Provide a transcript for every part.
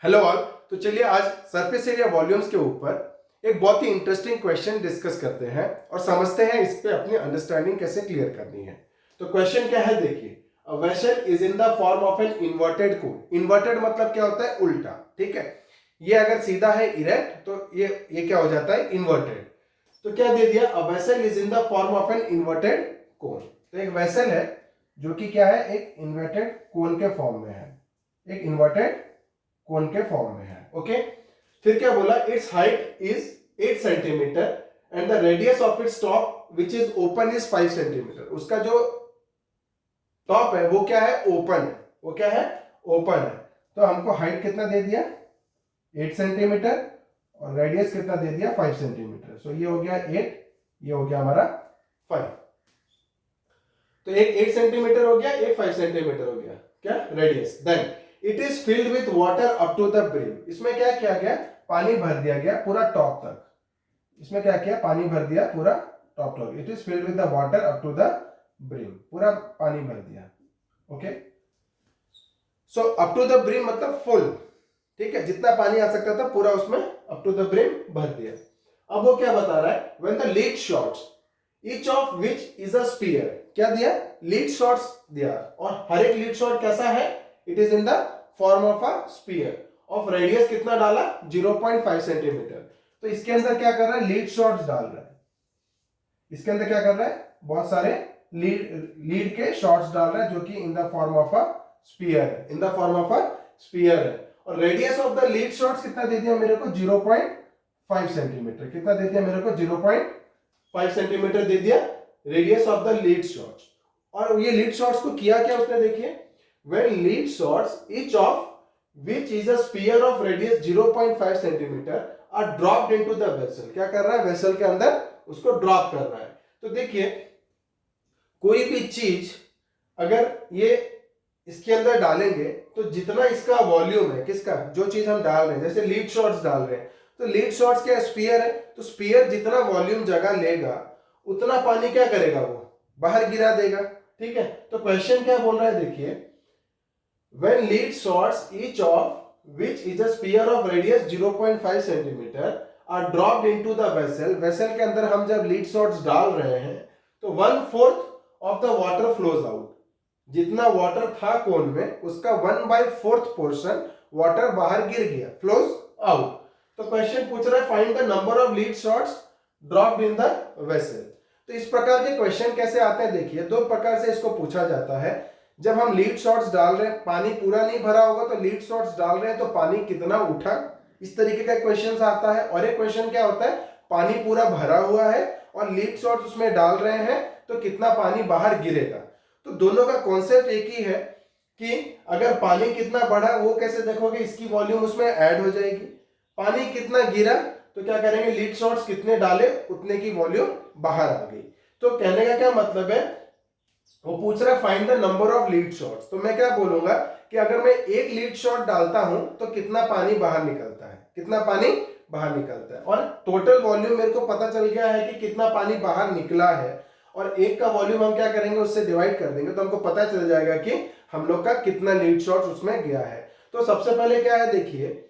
Hello all. तो चलिए आज सरफेस एरिया वॉल्यूम्स के ऊपर एक बहुत ही इंटरेस्टिंग क्वेश्चन डिस्कस करते हैं और समझते हैं इस पे अपनी अंडरस्टैंडिंग कैसे क्लियर करनी है। तो क्वेश्चन क्या है, देखिए, a vessel is in the form of an inverted cone. Inverted मतलब क्या होता है, उल्टा। ठीक है, ये अगर सीधा है इरेक्ट तो ये क्या हो जाता है, इन्वर्टेड। तो क्या दे दिया, a vessel is in the form of an inverted कोन। तो एक वेसल है जो कि क्या है, एक इन्वर्टेड कोन के फॉर्म में है, एक इन्वर्टेड कोन के फॉर्म में है। ओके, फिर क्या बोला, it's height is 8 centimetre and the radius of its top which is open is 5 centimetre. उसका जो टॉप है वो क्या है, ओपन है। वो क्या है, ओपन है। तो हमको हाइट कितना दे दिया, 8 सेंटीमीटर, और रेडियस कितना दे दिया, 5 सेंटीमीटर। सो ये हो गया 8, ये हो गया हमारा 5। तो एक 8 सेंटीमीटर हो गया, एक 5 सेंटीमीटर हो गया, क्या radius. Then it is filled with water up to the brim. इसमें क्या किया गया, पानी भर दिया गया पूरा टॉप तक। इसमें क्या किया, पानी भर दिया पूरा टॉप तक। It is filled with the water up to the brim, पूरा पानी भर दिया। Okay, so up to the brim मतलब फुल। ठीक है, जितना पानी आ सकता था पूरा उसमें अप टू द ब्रिम भर दिया। अब वो क्या बता रहा है, when the lead shots each of which is a spear. क्या दिया, लीड शॉट्स दिया, और हर एक लीड शॉट कैसा है, it is in the form of a spear of radius कितना डाला, 0.5 सेंटीमीटर। तो इसके अंदर क्या कर रहा है, लीड शॉट्स डाल रहा है। इसके अंदर क्या कर रहा है, बहुत सारे लीड के शॉट्स डाल रहा है जो कि in the form of a sphere है, in the form of a sphere है। और radius of the lead shots कितना दे दिया मेरे को, 0.5 सेंटीमीटर। कितना दे दिया मेरे को, 0.5 सेंटीमीटर दे दिया radius of the lead shots. और ये लीड शॉट्स को किया क्या उसने, देखिए, when lead shots each of which is a sphere of radius 0.5 centimeter are dropped into the vessel। क्या कर रहा है, वेसल के अंदर उसको ड्रॉप कर रहा है। तो देखिए, कोई भी चीज अगर ये इसके अंदर डालेंगे तो जितना इसका वॉल्यूम है, किसका, जो चीज हम डाल रहे हैं, जैसे लीड शॉट्स डाल रहे हैं, तो लीड शॉट्स क्या स्पीयर है, तो स्पीयर जितना वॉल्यूम जगह लेगा उतना पानी क्या करेगा, वो बाहर गिरा देगा। ठीक है, तो क्वेश्चन क्या बोल रहा है, देखिए, when lead shots each of which is a sphere of radius 0.5 centimeter are dropped into the vessel। Vessel के अंदर हम जब लीड शॉट्स डाल रहे हैं तो 1/4 of the water flows out. जितना वाटर था कोन में उसका 1/4 पोर्शन वाटर बाहर गिर गया, फ्लोज आउट। तो क्वेश्चन पूछ रहा है, find the number of lead shots dropped in the vessel. तो इस प्रकार के क्वेश्चन कैसे आते हैं, देखिए, दो प्रकार से इसको पूछा जाता है। जब हम लीड शॉट्स डाल रहे हैं, पानी पूरा नहीं भरा होगा तो लीड शॉट्स डाल रहे हैं तो पानी कितना उठा, इस तरीके का क्वेश्चन आता है। और एक क्वेश्चन क्या होता है, पानी पूरा भरा हुआ है और लीड शॉट्स उसमें डाल रहे हैं तो कितना पानी बाहर गिरेगा। तो दोनों का कॉन्सेप्ट एक ही है कि अगर पानी कितना बढ़ा वो कैसे देखोगे, इसकी वॉल्यूम उसमें ऐड हो जाएगी। पानी कितना गिरा तो क्या करेंगे, लीड शॉट्स कितने डाले उतने की वॉल्यूम बाहर आ गई। तो कहने का क्या मतलब है, वो पूछ रहा है find the number of lead shots. तो मैं क्या बोलूंगा कि अगर मैं एक लीड शॉट डालता हूं तो कितना पानी बाहर निकलता है, कितना पानी बाहर निकलता है, और टोटल वॉल्यूम मेरे को पता चल गया है कि कितना पानी बाहर निकला है, और एक का वॉल्यूम हम क्या करेंगे, उससे डिवाइड कर देंगे तो हमको पता चल जाएगा कि हम लोग का कितना लीड शॉट्स उसमें गया है। तो सबसे पहले क्या है, देखिए,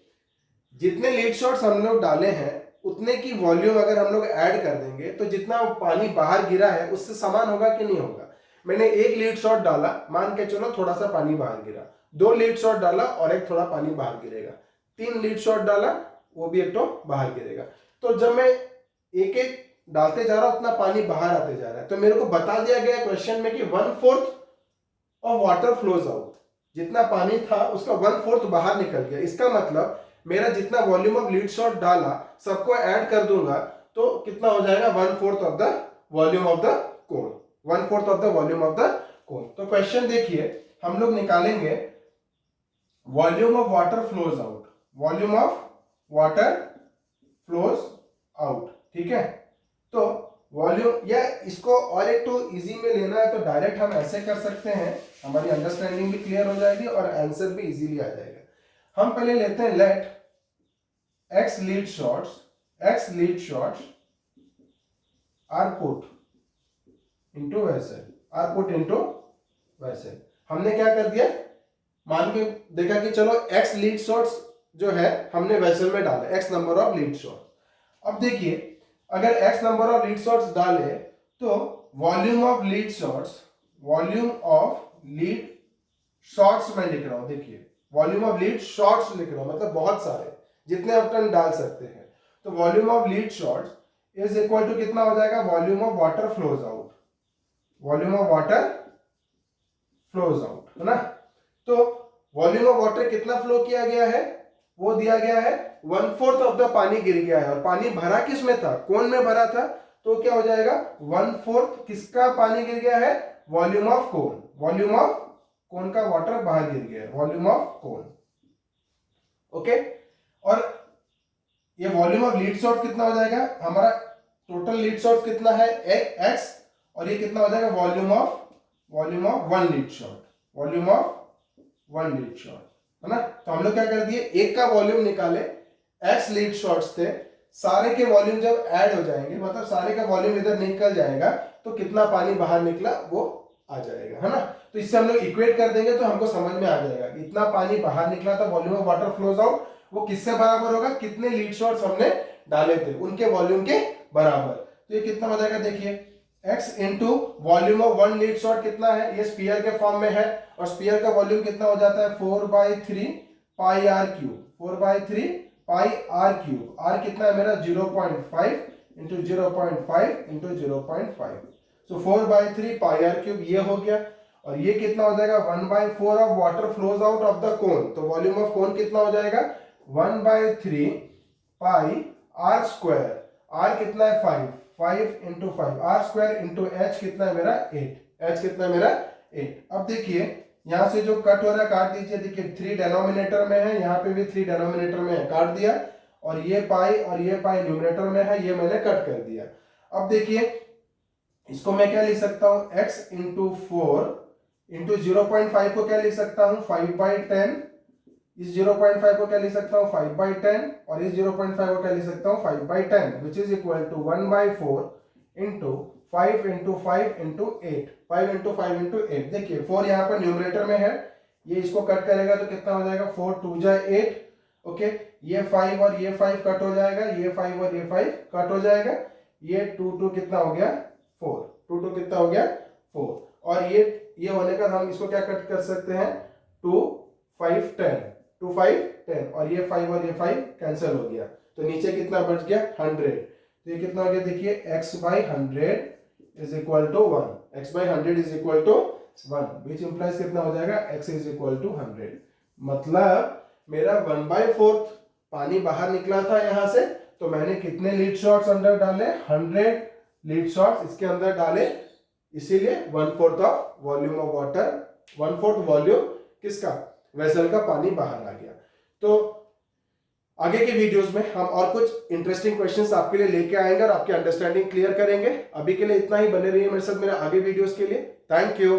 जितने लीड शॉट्स हम लोग डाले हैं उतने की वॉल्यूम अगर हम लोग ऐड कर देंगे तो जितना पानी बाहर गिरा है उससे समान होगा कि नहीं होगा। मैंने एक लीड शॉट डाला, मान के चलो थोड़ा सा पानी बाहर गिरा, दो लीड शॉट डाला और एक थोड़ा पानी बाहर गिरेगा, तीन लीड शॉट डाला वो भी एक तो बाहर गिरेगा। तो जब मैं एक एक डालते जा रहा हूं उतना पानी बाहर आते जा रहा है। तो मेरे को बता दिया गया क्वेश्चन में कि 1/4 ऑफ वाटर फ्लोज आउट। जितना पानी था उसका 1/4 बाहर निकल गया। इसका मतलब मेरा जितना वॉल्यूम ऑफ लीड शॉट डाला सबको ऐड कर दूंगा तो कितना हो जाएगा, 1/4 of the volume of the cone, 1/4 of the volume of the cone. तो क्वेश्चन देखिए, हम लोग निकालेंगे volume of water flows out, volume of water flows out. ठीक है, तो वॉल्यूम, या इसको और एक तो इजी में लेना है तो डायरेक्ट हम ऐसे कर सकते हैं, हमारी अंडरस्टैंडिंग भी क्लियर हो जाएगी और आंसर भी इजीली आ जाएगा। हम पहले लेते हैं late x lead shots are put into vessel। हमने क्या कर दिया, मान के देखा कि चलो x लीड शॉट्स जो है हमने वेसल में डाले, x number of lead shots. अब देखिए अगर x number of lead shots डाले तो volume of lead shots, volume of lead shots मैं लिख रहा हूं, देखिए वॉल्यूम ऑफ लीड शॉट्स लिख रहा हूं, मतलब बहुत सारे जितने अपन डाल सकते हैं। तो volume of lead shots is equal to कितना हो जाएगा, volume of water flows out, volume of water flows out, है ना। तो वॉल्यूम ऑफ वाटर कितना फ्लो किया गया है, वो दिया गया है 1/4 ऑफ द पानी गिर गया है, और पानी भरा किस में था, कौन में भरा था, तो क्या हो जाएगा 1/4 किसका पानी गिर गया है, volume of cone, volume of cone का वाटर बाहर गिर गया है, वॉल्यूम ऑफ कोन। ओके, और ये वॉल्यूम ऑफ लीड शॉट कितना हो जाएगा, हमारा टोटल लीड शॉट कितना है x, और ये कितना हो जाएगा volume of one lead shot, volume of one lead shot, है ना। तो हम लोग क्या कर दिए, एक का वॉल्यूम निकाले, x लीड शॉट्स थे, सारे के वॉल्यूम जब ऐड हो जाएंगे, मतलब सारे का वॉल्यूम इधर निकल जाएगा, तो कितना पानी बाहर निकला वो आ जाएगा, है ना। तो इससे हम लोग इक्वेट कर देंगे तो हमको समझ में आ जाएगा कि इतना पानी बाहर निकला था, volume of water flows out, वो किससे बराबर होगा, कितने लीड शॉट्स हमने डाले थे उनके वॉल्यूम के बराबर। तो ये कितना हो जाएगा, देखिए x into volume of one lead shot कितना है, ये स्पीयर के फॉर्म में है, और स्पीयर का वॉल्यूम कितना हो जाता है 4/3 pi R cube, 4/3 pi R cube, R कितना है मेरा 0.5 into 0.5 into 0.5, so 4/3 pi R cube ये हो गया। और ये कितना हो जाएगा 1/4 of water flows out of the cone, तो वॉल्यूम ऑफ कोन कितना हो जाएगा 1/3 पाई आर स्क्वायर, आर कितना है 5 into 5, R square into H कितना है मेरा 8, एच कितना है मेरा 8। अब देखिए यहां से जो कट हो रहा है काट दीजिए, देखिए 3 डिनोमिनेटर में है, यहाँ पे भी 3 डिनोमिनेटर में है, काट दिया, और ये पाई न्यूमरेटर में है, ये मैंने कट कर दिया। अब देखिए इसको मैं क्या लिख सकता हूं, x इंटू 4 इंटू 0.5 को क्या लिख सकता हूं 5/10, इस 0.5 को क्या लिख सकता हूं 5/10, और इस 0.5 को क्या लिख सकता हूं 5/10, which is equal to 1/4 into 5 into 5 into 8, 5 into 5 into 8। देखिए 4 यहाँ पर न्यूमरेटर में है, ये इसको कट करेगा तो कितना हो जाएगा 4 2 जा 8, ओके, ये 5 और ये 5 कट हो जाएगा, ये 5 और ये 5 कट हो जाएगा, ये 2 कितना हो गया 4, 2 कितना हो गया 4, और ये होने का हम इसको क्या कट कर सकते हैं 2 5 10, 2 5 10, और ये 5 और ये 5 कैंसिल हो गया, तो नीचे कितना बच गया 100। तो ये कितना हो गया, देखिए x/100 is equal to 1, x/100 is equal to 1, which implies कितना हो जाएगा x इज इक्वल टू 100। मतलब मेरा 1/4 पानी बाहर निकला था यहां से, तो मैंने कितने लीड शॉट्स अंदर डाले 100 लीड शॉट्स इसके अंदर डाले, इसीलिए 1/4 of volume of water, 1/4 volume किसका, वेसल का पानी बाहर आ गया। तो आगे के वीडियोस में हम और कुछ इंटरेस्टिंग क्वेश्चंस आपके लिए लेके आएंगे और आपकी अंडरस्टैंडिंग क्लियर करेंगे। अभी के लिए इतना ही, बने रहिए मेरे साथ मेरे आगे वीडियोस के लिए। Thank you.